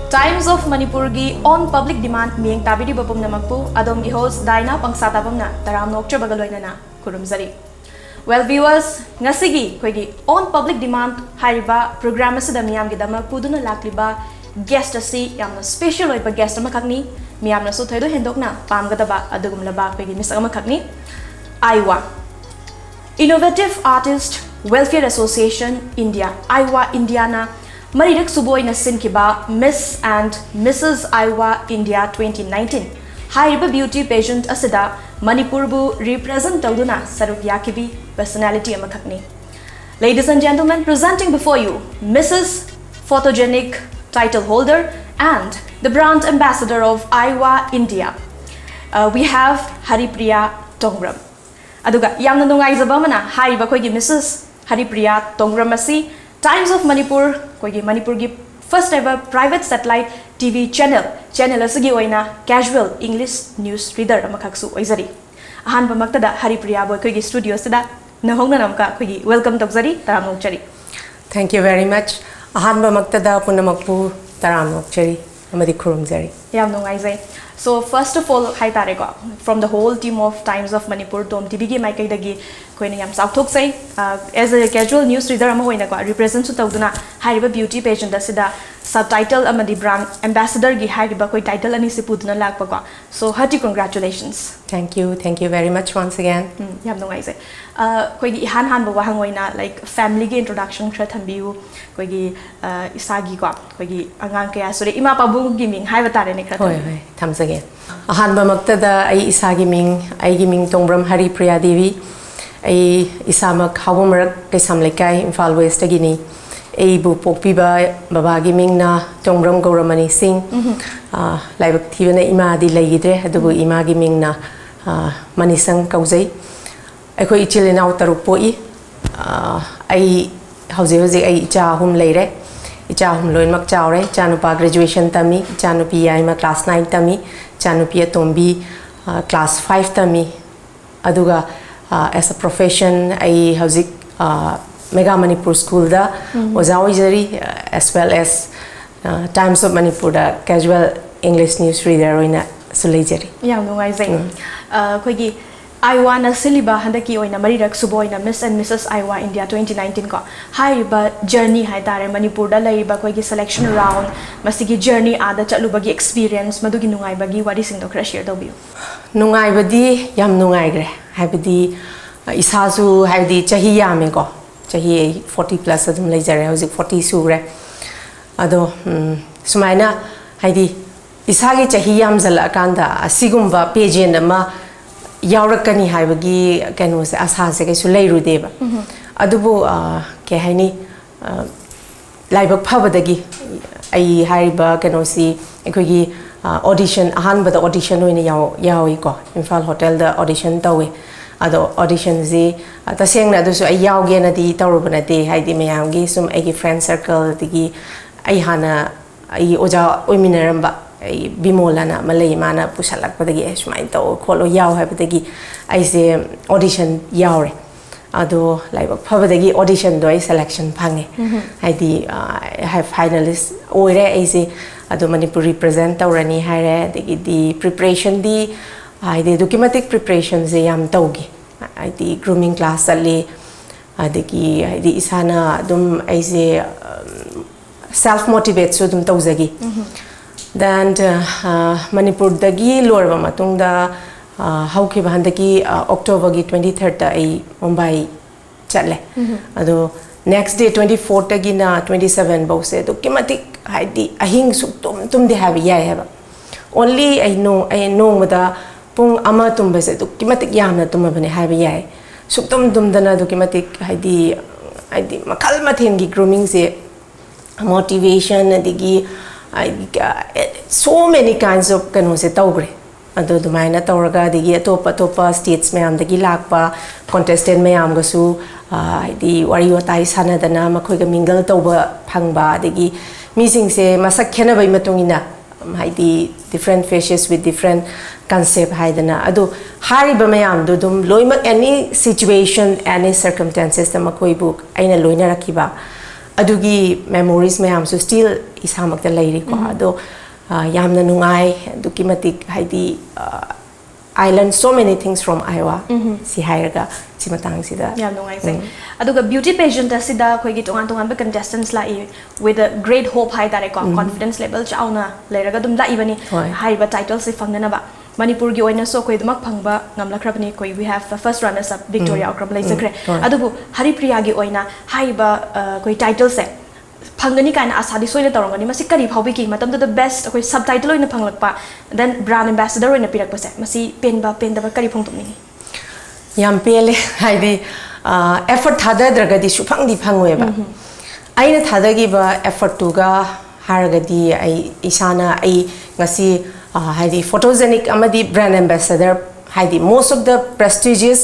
Times of Manipuri on public demand miyeng tabiri babum namakpu adom gi host Daina PANGSATABAM na taram nokcha bagaloina na kurumzari. Well viewers, ngasigi koigi on public demand hariba program asida miyam gi dama puduna lakliba guest asi yamna special oiba guest amakakni miyamna so thoido hendokna pamgadaba adugumlaba koigi mis amakakni IAWA Innovative Artist Welfare Association India IAWA Indiana Marirak Suboy na sinkiba Miss and Mrs. IAWA India 2019 Hariba beauty pageant asida Manipurbu represent tauduna saruk yakibi personality amakakni. Ladies and gentlemen, presenting before you Mrs. Photogenic title holder and the brand ambassador of IAWA India. We have Haripriya Tongbram. Aduga yamna nungaizaba mana hariba koigi Mrs. Haripriya Tongbram asi Times of Manipur koigi Manipur gi first ever private satellite TV channel asigi oina casual English news reader amakaksu oizari ahanba maktada Haripriya boy koigi studio sida nahongna namka koigi welcome tokzari taram nokchari. Thank you very much. Ahanba maktada punamakpu taram nokchari amadi khurumjari. Yam nungaizai. So first of all, hi tareko from the whole team of Times of Manipur TOMTV gi maikai dagi koina yam sauthok sai as a casual news reader ama hoina ko represent su tawduna hariba beauty pageant asida subtitle amadi brand ambassador gi hariba koi title ani se puduna lakpa ko. So hearty congratulations. Thank you very much once again. Yam nungai sai koi gi han ba wahang oina like family gi introduction khra thambiu koi gi isagi ko koi gi angang kaya sore ima pabung gi ming haiba tare ne khra hoi thamsage ahanba maktada ai isagi ming Tongbram Haripriya Devi ai isamak hawamrak kesam lekai Imphal West gini ai bu pokpiba baba gi ming na Tongbram Gauramani Singh laibak thibana ima di laigidre adubu ima gi ming na manisang kauzai akhoi ichilinaw taruk poi ai hauze ai cha hum leire icha hum loin mak chawre chanupa graduation tami chanupi yaima class 9 tami chanupi tombi class 5 tami aduga as a profession ai hauzik Mega Manipur School da ozawijari as well as Times of Manipur da casual English news reader oina sulejari yam nungai zai koigi IAWA na siliba handaki oina marirak suboy na Miss and Mrs. IAWA India 2019 ko haiba journey hai tare Manipur da laiba koigi selection round masigi journey ada chatluba gi experience madugi nungai bagi wari sing do khra share do biu nungai badi yam nungai gre haibadi isasu haibadi chahi yame ko chahi 40 plus adum leijare hozik 40 sugre ado sumaina haidi isagi chahi yam zala kanda asigumba pageant ama yaurakani haibagi kano se asa se kaisu leirudeba adubu ke haini laibak phabadagi ai haiba kano si ekogi audition ahanbada audition oina yawi ko Imphal hotel da audition tawe ado audition zi tasengna adusu ai yawge na di tawrubana de haidi mayamgi sum ai friend circle digi ai hana ai oja oiminaramba ai bimolana malay mana pusalak padagi esmai to kholo yaw habadagi ai se audition yawre ado laibak phabadagi audition do ai selection phange haidi have finalist oire ai se ado Manipur represent tawrani haire degi di preparation di haidi documentic preparation se yam tawgi haidi grooming class ali adegi haidi isana dum ai se self motivate so dum tawzagi then Manipur dagi lorba matungda hauki handaki October gi 23rd ta ai Mumbai chatle ado next day 24th tagi na 27 bause to kimatik haidi ahing suk tum de have yai have only I know mada pung ama tum base to kimatik yamna tum bane have yai suk tum dana to kimatik haidi makal mathen gi grooming se motivation adigi so many kinds of kano se tawgre ado dumaina tawraga digi atopa states mayam dagi lakpa contestant mayam ga su di wari watai sanadana makhoi ga mingle tawba phangba dagi mising se masak khena bai matungina haidi different faces with different concept haidana ado hariba mayam do dum loima any situation any circumstances ta makhoi bu aina loina rakiba adugi memories mayam so still isamakta lairi ko ado yamna nungai aduki matik haidi I learned so many things from IAWA. Si hairaga si matang sida. Yeah, no, I say. Aduga beauty pageant asida koi gi tongan ba contestants la with a great hope high that confidence level chauna leraga dum la ibani high ba title si fangnana ba. Manipur gi oina so koi dumak phangba ngamla khrabani koi we have first runners up Victoria Okram lai sakre. Adubu Haripriya gi oina high ba koi title se phangani kana asadi soina torongani masi kari phawbi ki matam the best koi subtitle oina phanglakpa then brand ambassador oina pirak pase masi penba kari phongtumni yam pele haidi effort thada dragadi su phangdi phangweba aina thadagi ba effort to ga haragadi ai isana ai ngasi haidi photogenic amadi brand ambassador haidi most of the prestigious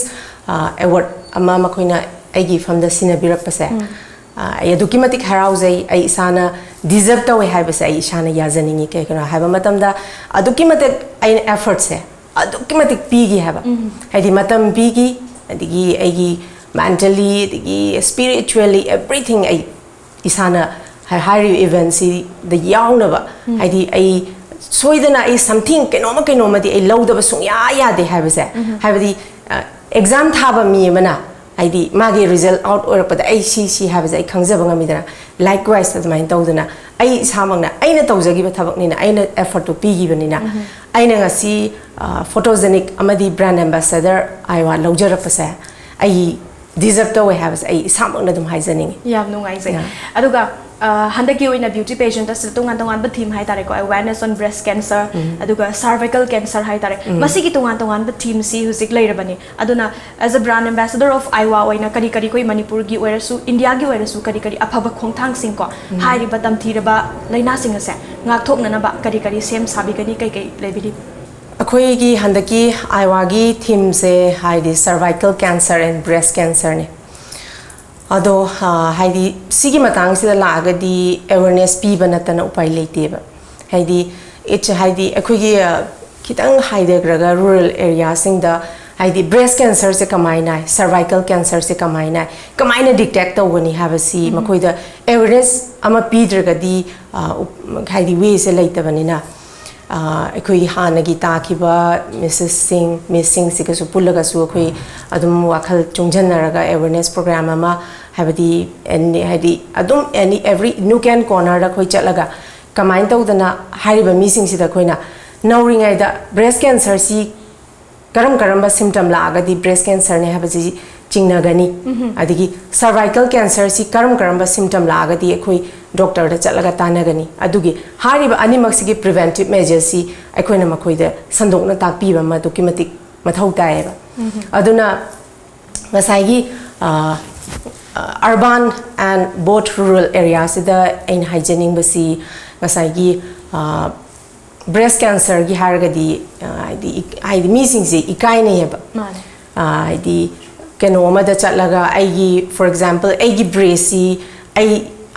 award ama makoina aigi from the sinabirak pase aduki matik harauzai ai isana deserve to we have say isana yazaningi ke kana have matamda aduki matik ai effort se aduki matik pigi have haidi matam pigi adigi ai mentally adigi spiritually everything ai isana high event si the yauna ba haidi ai soidana ai something kenoma di ai lawda ba sung ya de have se have the exam thaba mi mana ID magi result out or pada ICC have ai khangzaba ngamidana likewise admain tawdana ai samangna aina tawjagi ba thabak ni na aina effort to pigi banina aina ngasi photogenic amadi brand ambassador IAWA lawjara pasa ai deserve to we have ai samangna dum haizaning yam nungai sai aduga handaki oina beauty pageant as tongan ba theme hai tare ko awareness on breast cancer aduga cervical cancer hai tare masi ki tongan ba theme si husik leirabani aduna as a brand ambassador of IAWA oina kari koi Manipur gi oirasu India gi oirasu kari afaba khongthang sing ko hairi ba tamthiraba laina sing ase ngak thokna ba kari sem sabigani kai lebiri akhoi gi handaki IAWA gi theme se haidi cervical cancer and breast cancer ne ado haidi sigi matang sida lagadi awareness piba natana upai leiteba haidi it haidi akhoi kitang haidegraga rural area singda haidi breast cancer se kamaina cervical cancer se kamaina detect tawani habasi makoida awareness ama pidragadi haidi way se leitabani na akhoi hanagi takiba Mrs. Miss Singh sikasu pulaga su akhoi adum wakhal chungjanaraga awareness program ama habadi and hadi adum any every nook and corner da khoi chatlaga kamain tawdana hariba mi sing sida khoina nauringai da breast cancer si karam ba symptom la agadi breast cancer ne habasi chingnagani adigi cervical cancer si karam ba symptom la agadi akhoi doctor da chatlaga tanagani adugi hariba animak sigi preventive measures si akoina makoida sandokna takpiba ma documentic mathau taeba aduna masai urban and both rural areas the in hygienic basi masai breast cancer gi hargadi ai missing si ikai ne heba ai keno ma da chatlaga ai for example ai breast si ai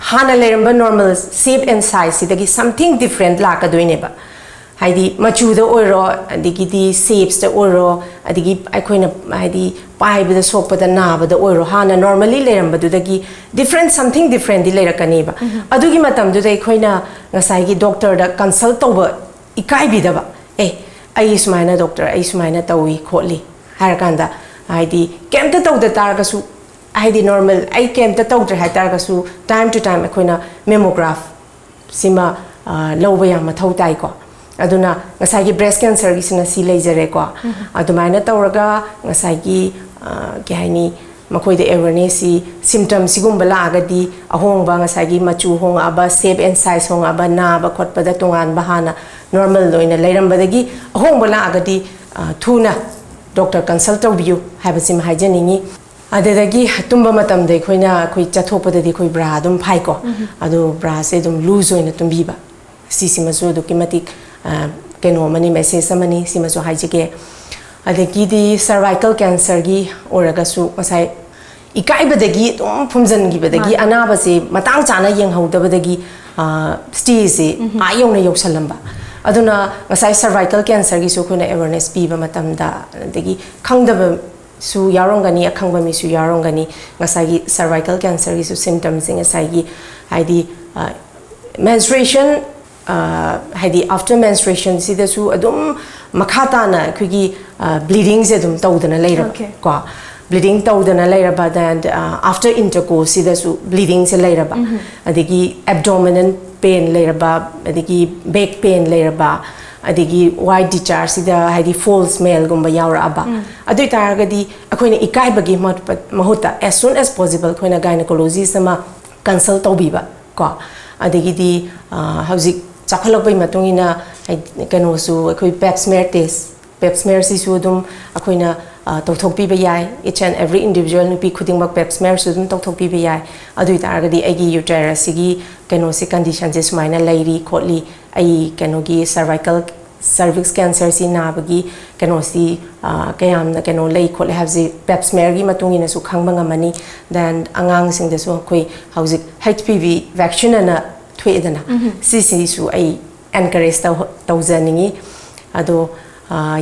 hana leramba normal shape and size sidagi something different la ka doineba haidi machu da oiro adigi di shapes da oiro adigi aikoina haidi pai bi da sokpa da na ba da oiro hana normally leramba du dagi different something different di lerakaniba adugi matam du da aikoina ngasai gi doctor da consult toba ikai bi da ba ai sumaina doctor ai sumaina tawi kholi harakanda haidi kemta tawda targasu haidi normal ai kemta tawdra hai targasu time to time akoina mammograph sima loba ya mathau tai ko aduna ngasai gi breast cancer gi sina si leijare ko adumaina tawraga ngasai gi haini makoi de awareness si symptoms sigum bala agadi ahong ba ngasai gi machu hong aba shape and size hong aba na ba khot pada tongan bahana normal loina leiram badagi ahong bala agadi thuna doctor consult view habasim hygienic adagi tumba matam de khoina khoi chathopada di khoi bra dum phai ko adu bra se dum loose oina tumbiba sisi masu documentic keno mani message amani simasu haijike adagi di cervical cancer gi oraga su masai ikai badagi dum phumjan gi badagi anaba se matang chana yeng haudabadagi stage ayong na yoksalamba aduna masai cervical cancer gi su khuna awareness piba matamda adagi khangdaba su yarongani akhangba mi su yarongani ngasagi cervical cancer gi su symptoms ngasagi haidi menstruation haidi after menstruation sida su adum makhata na kugi bleeding se dum tawdana leira ko bleeding tawdana leira ba and after intercourse sida su bleeding se leira ba adigi abdominal pain leira ba adigi back pain leira ba adigi white discharge sida haidi false smell gumba yaura aba adu taragadi akoina ikai bagi mahuta as soon as possible koina gynecologist sama consult tawbiba ko adigi di hauzik chakhalokbai matungina kano su akoi pap smear test pap smear si su dum akoina tawthokpi ba yai each and every individual nupi khudingmak pap smear su dum tawthokpi ba yai adu taragadi agi uterus sigi kano se condition je sumaina lairi khotli ai kano gi cervix cancer si nabagi kano si kayam na kano lei khole habzi pap smear gi matungina su khangba ngamani then angang sing de su koi hauzik HPV vaccine na thwedana si su ai encourage tawzaningi ado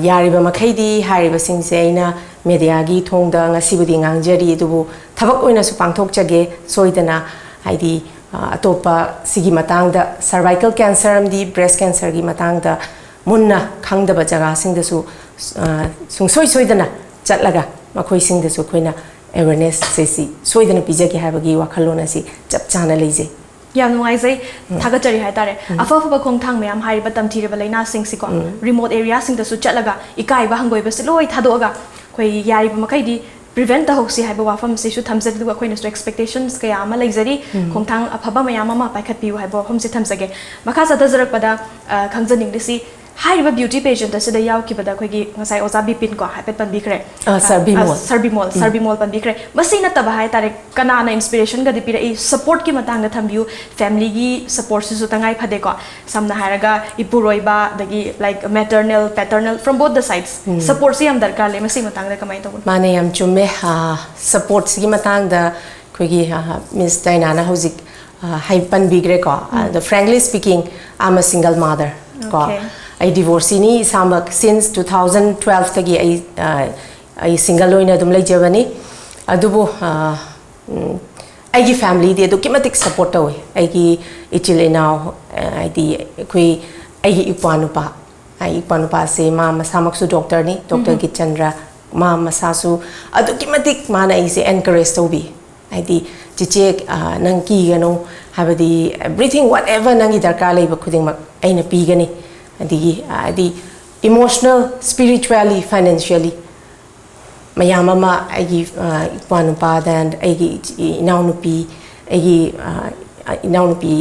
yariba makhaidi hariba singse aina media gi thongda ngasibudi ngangjari dubu thabak oina su pangthokchage soidana haidi atopa sigi matangda cervical cancer amdi breast cancer gi matangda munna khangdaba jaga singda su sungsoi soidana chatlaga makhoi singda su khoina awareness se soidana pijagi habagi wakhalona si chap chana leije yam nuai thagachari hai tare afa fa khong thang mayam hai ba tam thire ba laina sing si ko remote area sing da su chatlaga ikai ba hangoi ba siloi thadoga khoi yari ba makai di prevent the hoxi hai ba wafam si su thamjari du khoi na su expectations kaya ama laizari khong thang afaba mayam ama paikhat piu hai ba wafam si thamjage makha sa dajarak pada khangjaning disi Hariba beauty pageant asida yaw kibada khoigi ngasai oza bipin ko haipet pan bikre serbimol pan bikre masina taba hai tare kanana inspiration ga dipira I support ki matang na thambiu family gi support su tangai phade ko samna haraga ipuroiba dagi like maternal paternal from both the sides support si am darkar le masi matang da kamai to mane yam chumme support si matang da khoigi Miss Dainana hozik hai pan bigre ko frankly speaking I'm a single mother ko I divorced ni samak since 2012 tagi I single loina dum leijabani adubu aigi family de do kimatik support tawe aigi ichile now aidi koi aigi ipanupa se ma masamak su doctor ni Dr. Gitchandra ma masasu adu kimatik mana ise encourage tobi aidi chiche nang ki gano habadi everything whatever nangi darkar leiba khuding mak aina pigani adi emotional spiritually financially mayama ma agi ipanupa and agi inaunupi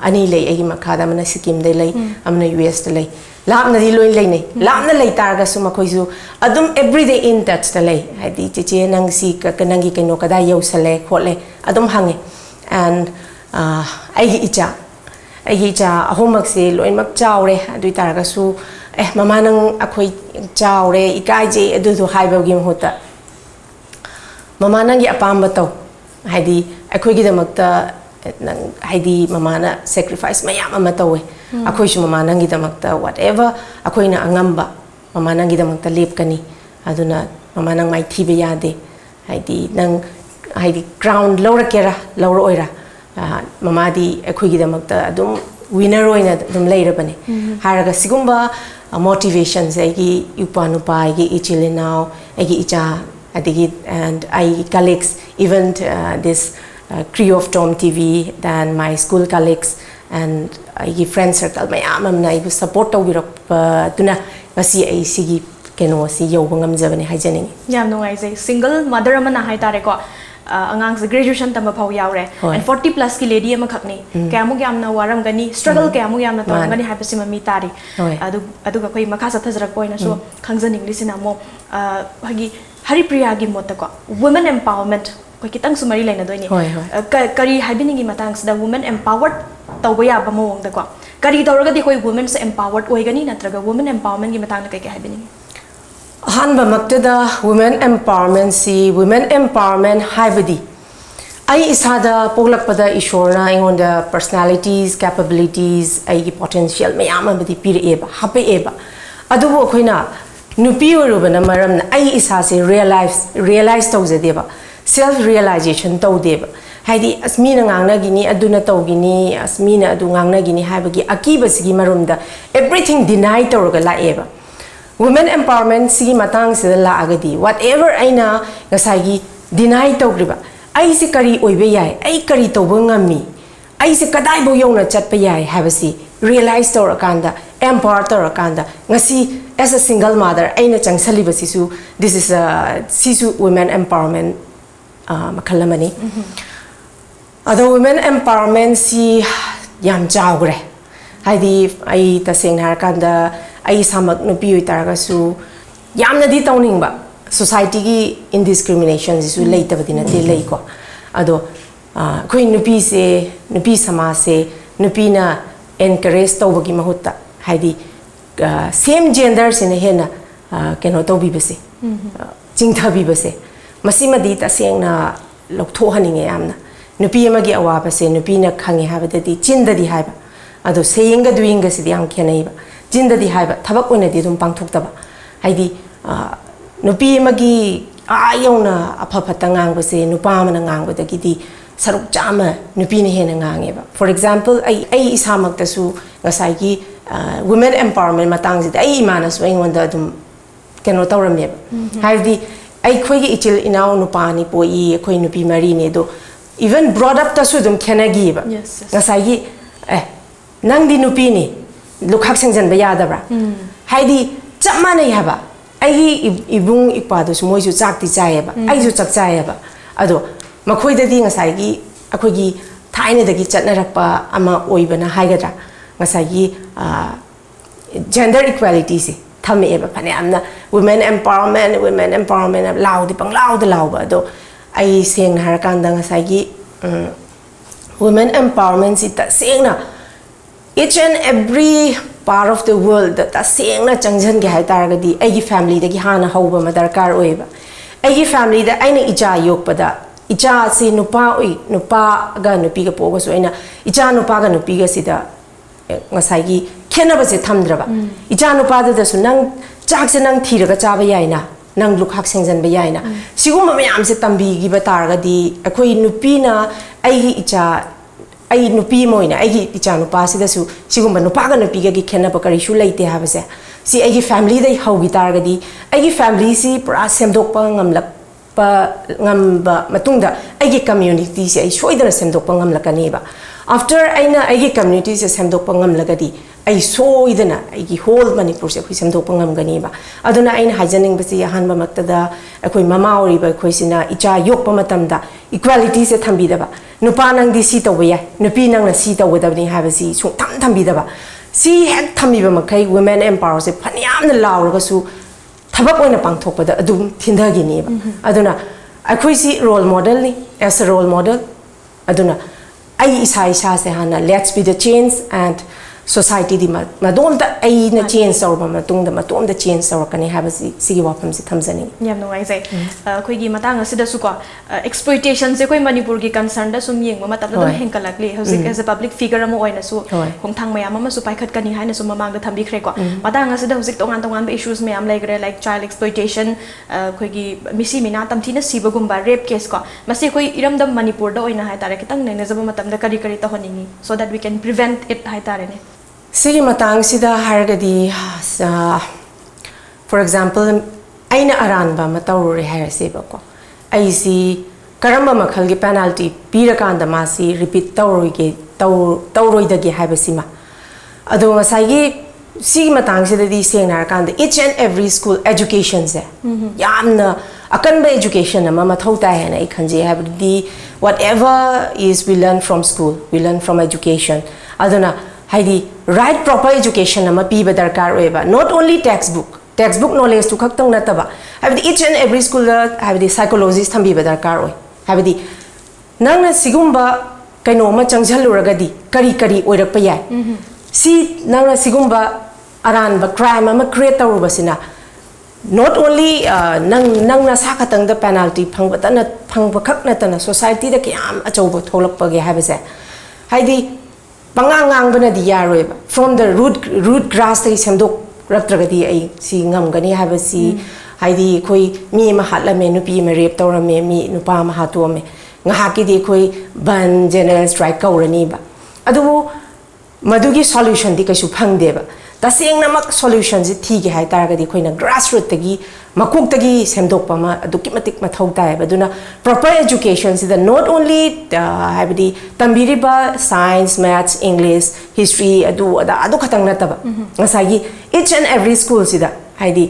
ani lei agi makhada mana sikim de lei amna US de lei lapna di loi lei nei lapna lei targa suma khoisu adum everyday in touch de lei adi chiche nang si ka kanangi keno kada yausale khole adum hange and agi icha ai cha ahomak se loimak chawre adui taraga su mama nang akhoi chawre ikai je adu du haiba gi hota mama nang gi apamba to haidi akhoi gi damakta nang haidi mama na sacrifice mayam ama tawe akhoi su mama nang gi damakta whatever akhoi na angamba mama nang gi damakta lepkani aduna mama nang mai thibe yade haidi nang haidi ground lawrakera lawro oira mama di akhoi gi damakta adum winner oina dum leirabani haraga sigumba motivation gi upanupa gi ichile now gi icha adigi and I colleagues even this crew of TOMTV then my school colleagues and I friend circle mayam amna I support tawirok tuna masi ai sigi keno si yobangam jabani haijaning yam no ai single mother amana hai tare ko angang se graduation tama phau yaure and 40 plus ki lady ama khakni kamu yamna waram gani struggle kamu yamna tawam gani haipasi mami tari adu ga koi makha sa thajrak poina so khangjaning lisina mo hagi Haripriya gi mota ko women empowerment koi kitang sumari laina doini kari haibini gi matang da women empowered tawya ba mo da ko kari tawraga di koi women se empowered oigani natraga women empowerment gi matang kai kai haibini hanba maktada women empowerment haibadi ai isada poglakpada ishorna ingonda personalities capabilities ai potential mayam abadi pire eba hape eba adubo khoina nupi orubana maram na ai isa se realize tawjadeba self realization tawdeba haidi asmina ngangna gini aduna tawgini asmina adu ngangna gini habagi akiba sigi marumda everything deny tawga laeba women empowerment sigi matang se la agadi whatever aina ngasagi deny tawgriba ai se kari oibe yai ai kari tawba ngami ai se kadai bo yongna chatpa yai habasi realize tawrakanda empower tawrakanda ngasi as a single mother aina changsali basisu this is a sisu women empowerment makalamani ado women empowerment si yam jawgre haidi ai taseng harakanda ai samak nupi uitaragasu yamna di tawningba society gi indiscrimination sisu leitabadina te leiko ado koi nupi se nupi samase nupi na encourage tawbagi mahutta haidi same gender sine hena keno tawbi base chingthabi base masimadi tasengna loktho haninge yamna nupi amagi awaba se nupi na khange habadadi chindadi haiba ado sayinga doinga sidi yam khenaiba chindadi haiba thabak oina di dum pangthokdaba haidi nupi amagi ayona apapata ngang base nupa mana ngang badagi di saruk chama nupi ne hena ngangeba for example ai isamak tasu ngasai gi women empowerment matang sidi ai imana so ingonda dum keno tawrameba haidi ai khoigi ichil inaw nupa ni poi khoi nupi mari ne do even brought up tasu dum khenagi ba ngasai gi nang di nupi ni lukhak sengjan ba yadabra haidi chamma nei haba ai ibung ikpa do su moi su chak ti chai ba ai su chak chai ba ado makhoi da di ngasai gi akhoi gi thaine da gi chatnarakpa ama oibana haigadra ngasai gi gender equality se thame eba phane amna women empowerment loud pang loud ba do ai seng har kan da ngasai gi women empowerment si ta sengna each and every part of the world ta sengna changjan ge hai tar ga di ai gi family da gi hana hauba ma darkar oiba ai gi family da aina ija yokpada ija si nupa ga nupi ga pogo so aina ija nupa ga nupi ga sida ngasai gi khena ba se thamdraba ija nupa da su nang chak se nang thiraga chaba yaina nang lukhak sengjan ba yaina siguma mayam se tambi gi ba tar ga di akoi nupi na ai gi ija ai nupi moina ai gi ija nupa sida su siguma nupa ga nupi ga gi khena ba kari shu leite ha ba se si ai gi family dai hau gi tar ga di ai gi family si pra semdok pa ngamlak pa ngamba matungda ai gi community si ai soidana semdok pa ngamlakani ba after aina ai gi community se semdok pa ngamlagadi ai soidana ai gi whole manipur se khoi semdok pa ngamgani ba aduna aina hajaning basi ahan ba maktada akoi mama ori ba khoi sina icha yok pa matamda equality se thambi da ba nupa nang di si tawba ya nupi nang na si tawba da ni ha ba si chung thambi da ba si hek thambi ba makai women empower se phaniam na lawraga su thabak oina pangthok pa da adum thindagi ni ba aduna akoi si role model ni as a role model aduna ai isa se hana let's be the change and society di madom da ai na change or ba matung da matom da change or kani ha ba si wapam si thamjani yam no ai sai khoi gi matang asida su ko exploitation se koi manipur gi concern da sum yeng ma matam da henkalakli hosik as a public figure am oina su khongthang mayam ma su paikhat kani haina su mamang da thambi khre ko matang asida hosik tongan issues mayam laigre like child exploitation khoi gi misi mina tamthina siba gumba rape case ko masi khoi iram dam manipur da oina hai tare kitang ne jaba matam da kari ta honingi so that we can prevent it hai tare ne sigi matang sida hargadi for example aina aranba matawre hairase ba ko ai si karamba makhal gi penalty pirakanda ma si repeat tawroi ge tawroi da ge haibasima ado ngasai gi sigi matang sida di seng nar kanda each and every school education se yamna akanba education ama mathau ta hai na I khanje habdi whatever is we learn from school we learn from education aduna haidi right proper education ama piba darkar oeba not only textbook knowledge to khaktang nataba habdi each and every school habdi psychologist thambi darkar oi habdi nangna sigumba kaino ma changjhaluragadi kari oirakpa yai si nangna sigumba aran ba crime ama create tawrubasina not only nangna sakatang da penalty phangba khakna tana society da kyam achauba tholakpa ge habase haidi pangang bana di yaroi from the root grass tai semdok रक्त्रगदी I C ngam-gani habasi haidi khoi mi ma hatlame nupi ma rape tawrame mi nupa ma hatuame ngahaki di khoi ban general strike kaurani ba adubu madugi solution di kasu phangde ba taseng namak solution ji thige hai taragadi khoina grassroots tagi makuk tagi semdokpa ma aduki matik mathau tai ba duna proper education si the not only habidi tambiriba science maths english history adu khatang na taba ngasagi each and every school si da haidi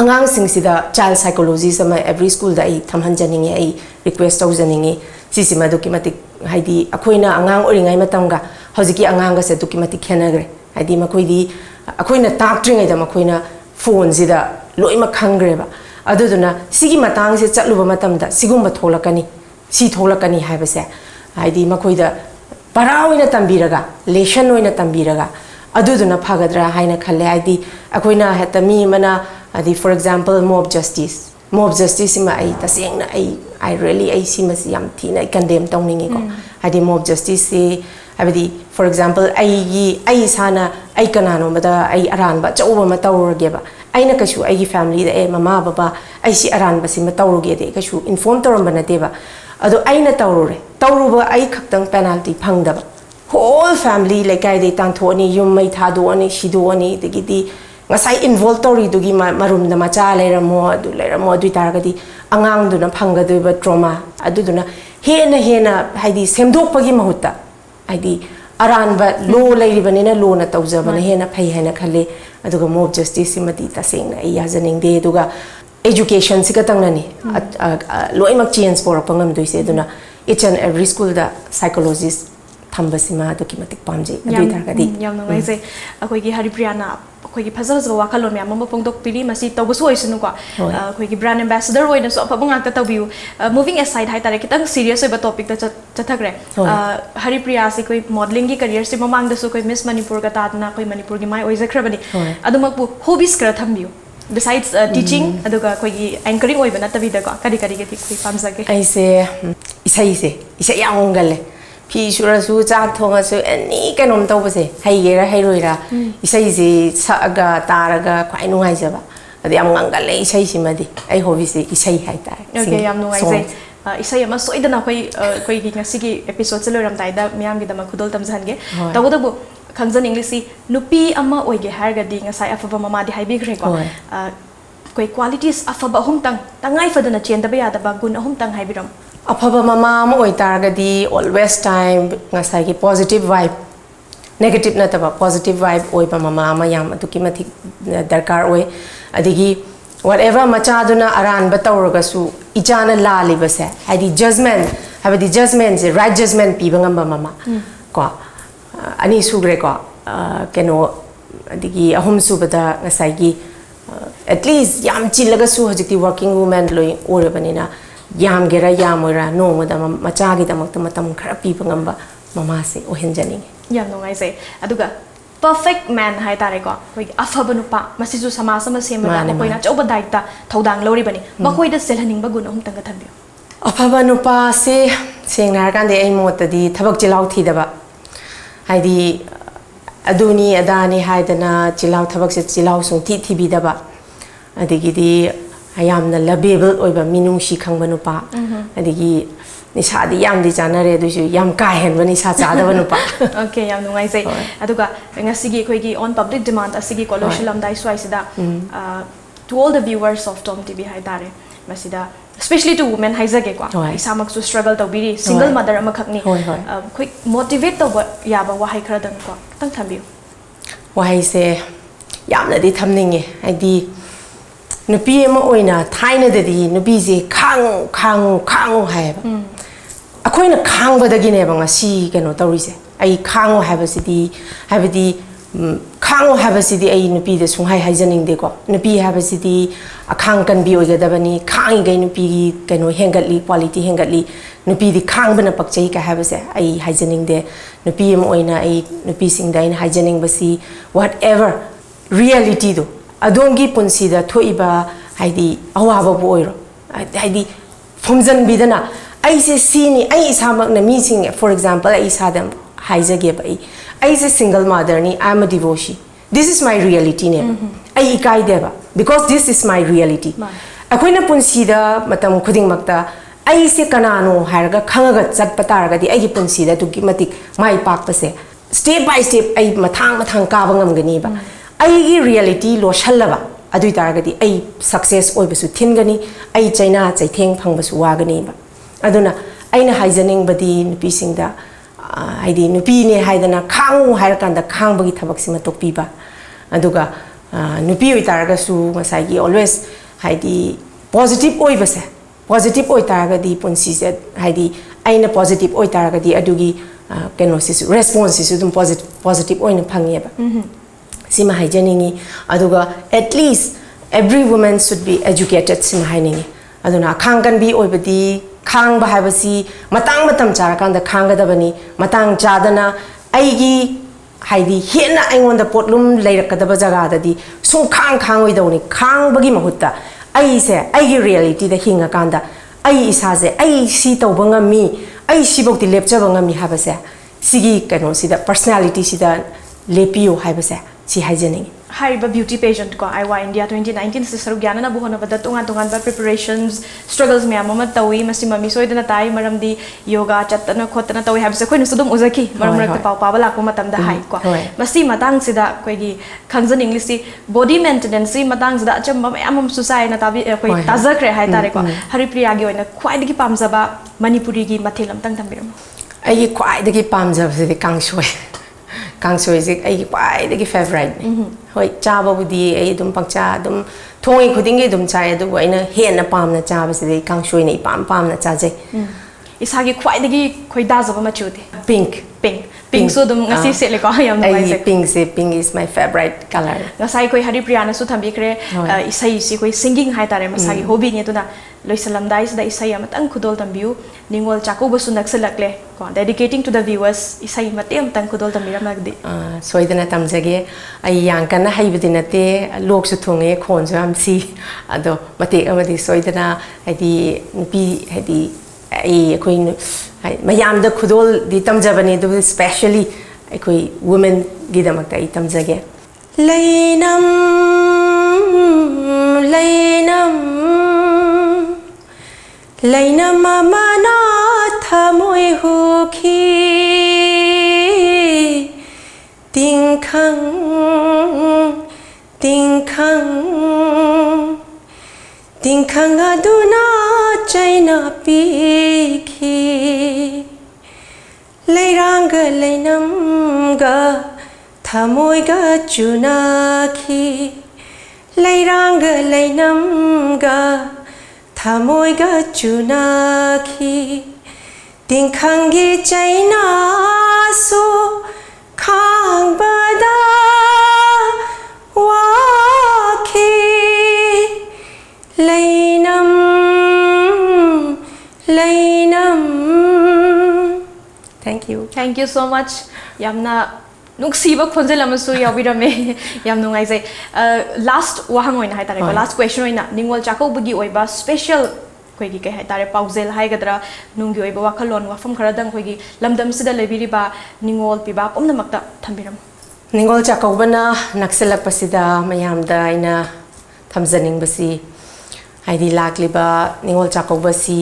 angang sing si da child psychology sama every school da ai thamhan janinge ai request tau janinge sisi maduki matik haidi akhoina angang oringai matamga hojiki angang ga se duki matik khenagre haidi makoidi akhoina taktringai da makoina phone sida loima khangreba aduduna sigi matang se chatluba matamda sigumba tholakani si tholakani haibase haidi makoida paraoina tambiraga lesson oina tambiraga aduduna phagadra haina khalle haidi akhoina hetami mana adi for example mob justice ma ai tasengna I really I see mas yam thina condemn tawningi ko haidi mob justice se habidi for example ai sana ai kanano mada ai aran ba chauba ma tawrage ba aina kasu ai family da mama baba ai si aran ba si ma tawruge de kasu inform tawram banate ba ado aina tawruba ai khaktang penalty phangda ba whole family like ai de tang thoni yum mai thadu ani shidu ani degidi ngasai involve tori dugi marum da macha leiramo adu taragadi angang du na phangadu ba trauma adu na hena haidi semdok pagi mahutta haidi aran ba lo leiribani na lo na tawjabana hena phai hena khale aduga mob justice simati taseng na ya janing de duga education sikatang nani loimak change for pangam duise duna each and every school da psychologist thambasima aduki matik pamje adu taragadi yam no se akoi gi Haripriya na akoi gi phajal jo wakhalon myam ma pongdok pili masi tawbusu oisunu ko akoi gi brand ambassador oina so apabang ta tawiu moving aside hai tare kitang serious oiba topic ta chathagre Haripriya se koi modeling gi career se mamang da so koi Miss Manipur ga tatna koi Manipur gi mai oijakhrabani adumak bu hobbies kra thambiu besides teaching aduga koi gi anchoring oiba na tawida ko kadi ge koi pamsage ai se isai yaungale Pi sura su chak thonga su ani kanom tawbase haigera hairoira isai je saga taraga khwai nungai jaba adi am ngangale isai simadi ai hobby se isai hai ta okay yam nungai je isai ama soidana koi gi ngasi gi episode se loram tai da myam gi dama khudol tamjange tawdabu khangjan english si nupi ama oige harga di ngasai afaba mama di haibi gre ko koi qualities afaba humtang tangai fadana chendaba yadaba gun humtang haibiram afaba mama ma oi taragadi always time ngasai gi positive vibe negative na taba positive vibe oi ba mama ma yam aduki mathi darkar oi adigi whatever macha duna aran ba tawraga su ijana la libase hadi judgment je right judgment pi bangam ba mama ko ani sugre ko keno adigi ahum subada ngasai gi at least yam chilaga su hojiti working woman loi orebanina yam gera yamoira no moda macha gi damak matam khara pi bangamba mama se ohenjani yam no ngai se aduga perfect man hai tare ko koi afaba nupa masisu samasa ma semba da koina choba daita thodang lori bani makoi da selhaning ba gun tanga thambi afaba nupa se sengna kan de ai mota di thabak chilau thi daba haidi aduni adani haidana chilau thabak se chilau sung thi bi daba adigi di ayamna label oiba minung shi khangba nupa adigi nisha di yam di janare duju yam ka hen bani sa cha da nupa okay yam nungai sai aduga ngasigi khoi gi on public demand asigi koloshilam dai swai sida to all the viewers of TOMTV hai tare masida especially to women haizage kwa isamak su struggle to biri single mother ama khakni khoi motivate to ya ba wahai khara dang ko tang thambi wahai se yamna di thamninge aidi nupi ama oina thaina dadi nupi je khang hai ba akoina khang badagi ne ba ngasi keno tawrise ai khango habasidi habidi khango habasidi ai nupi de sunghai haijaning de ko nupi habasidi akhang kan bi oigadabani khangi gai nupi keno hengatli quality hengatli nupi di khang bana pakchai ka habase ai haijaning de nupi ama oina ai nupi singda ai haijaning basi whatever reality do adongi punsida thoiba haidi awaba bo oiro haidi phomjan bidana ai se sini ai isamak na mi sing for example ai sadam haijage bai ai se single mother ni I am a divorcee this is my reality ne ai ikai deba because this is my reality akoina punsida matam khuding makta ai se kanano haraga khangaga chat pataraga di ai punsida tu gi matik mai pak pase step by step ai mathang ka bangam gani ba ai gi reality lo shallaba adui taraga di ai success oi basu thingani ai chaina chaitheng phang basu wagani ba aduna aina haijaning badi nupi singda haidi nupi ne haidana khangu harakanda khangbagi thabak sima tokpi ba aduga nupi oi taraga su masai gi always haidi positive oi base positive oi taraga di punsi se haidi aina positive oi taraga di adugi kenosis response is dum positive oi na phangi ba sima haijaningi aduga at least every woman should be educated sima hainingi aduna khangan bi oi badi khang ba habasi matang charakanda khangadabani matang chadana aigi haidi hena aingonda potlum leirakadaba jaga dadi sung khang oi dawni khang bagi mahutta ai se aigi reality da hinga kanda ai isa se ai si tawbanga mi ai si bokti lepchabanga mi habase sigi kano sida personality sida lepio habase si haijening Hariba beauty pageant ko IAWA India 2019 si saru gyana na buhon ba tungan ba preparations struggles me amama tawi masi mami soidana tai maramdi yoga chatana khotana tawi habse khoinu sudum uzaki maram rakta paw pa bala ko matam da hai ko masi matang sida koi gi khangjan english si body maintenance si matang sida achamba amam susai na tabi koi tazakre hai tare ko Haripriya gi oina khwai dagi pamjaba Manipuri gi mathilam tang tambiram ai gi khwai dagi pamjaba si kangsoi kangsoi is ai pai the favorite hoi chaba budi ai dum pangcha dum thongi khuding gi dum chai adu aina hen na pam na chaba se kangsoi nei pam na cha je isagi khwai dagi khoida jaba ma chude pink so dum ngasi se le ko yam na ai pink is my favorite color ngasai koi Haripriya na su thambi kre isai si koi singing hai tare masagi hobby ni tuna loisalamdai sida isai amatang khudol tambiu ningol chako basu nakselakle ko dedicating to the viewers isai matem tang khudol tambiram nagdi soidana tamjage ai yang kana haibidi nate lok su thonge khon su am si ado mate amadi soidana hadi nupi hadi ai koi mayam da khudol di tamjabani do especially koi women gidamakta ai tamjage lainam lainam mana thamoi hokhi tingkhang aduna chaina pikhi leiranga leinam ga thamoi ga chunakhi leiranga leinam ga thamoi ga chunakhi tingkhang gi chaina so khang bada wakhi lainam thank you so much yamna nuksiba khonjel amasu yawirame yam nungai jai last wahang oina hai tare ko last question oina ningol chako bugi oiba special koi gi kai hai tare paujel hai gadra nungi oiba wakhalon wafam kharadang koi gi lamdam sida lebiriba ningol piba pomna makta thambiram ningol chako bana nakselak pasida mayam da ina thamjaning basi haidi lakliba ningol chako basi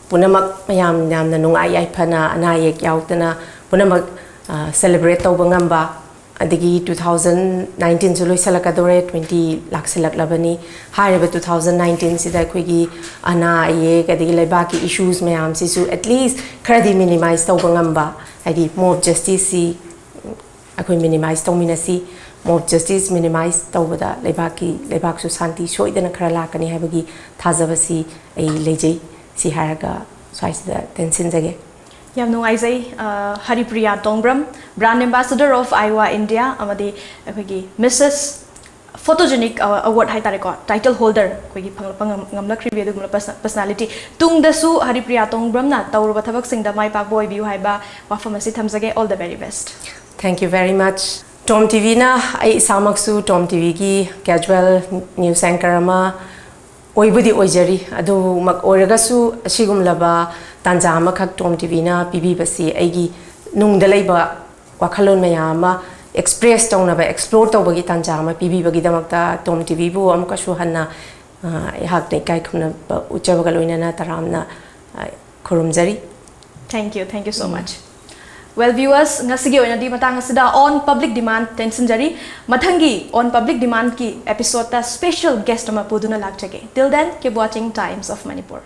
punamak mayam namna nungai ai phana anayek yautana punamak celebrate tawba ngamba adigi 2019 juloi salakadore 20 lakselak labani hareba 2019 sida khoigi ana ye kadigi laibaki issues mayam sisu at least kradi minimize tawba ngamba hadi mob justice si akoi minimize tawminasi mob justice minimize tawbada laibak su santi soidana khara lakani habagi thajabasi ai lejei si haraga swaisida tension jage yam nungai jai Haripriya Tongbram brand ambassador of IAWA India amadi akhoi Mrs. Photogenic award hai tare ko title holder koi ngamla khribi adugumla personality tungdasu Haripriya Tongbram na tawruba thabak singda mai pak boy view haiba wafam asi thamjage all the very best thank you very much TOMTV na ai samaksu TOMTV gi casual news anchor ama oibudi oijari adu mak oragasu asigumlaba tanja ama khak TOMTV na pibi basi aigi nungda leiba wakhalon mayama express taunaba explore tawbagi tanja ama pibibagi damakta tom tv bu amuka su hanna hak nei kai khumna uchabaga loinana taramna khurumjari. Thank you so much. Well, viewers, ngasigi oina di matang asida on public demand tension jari mathangi on public demand ki episode ta special guest ama puduna lagchage. Till then, keep watching Times of Manipur.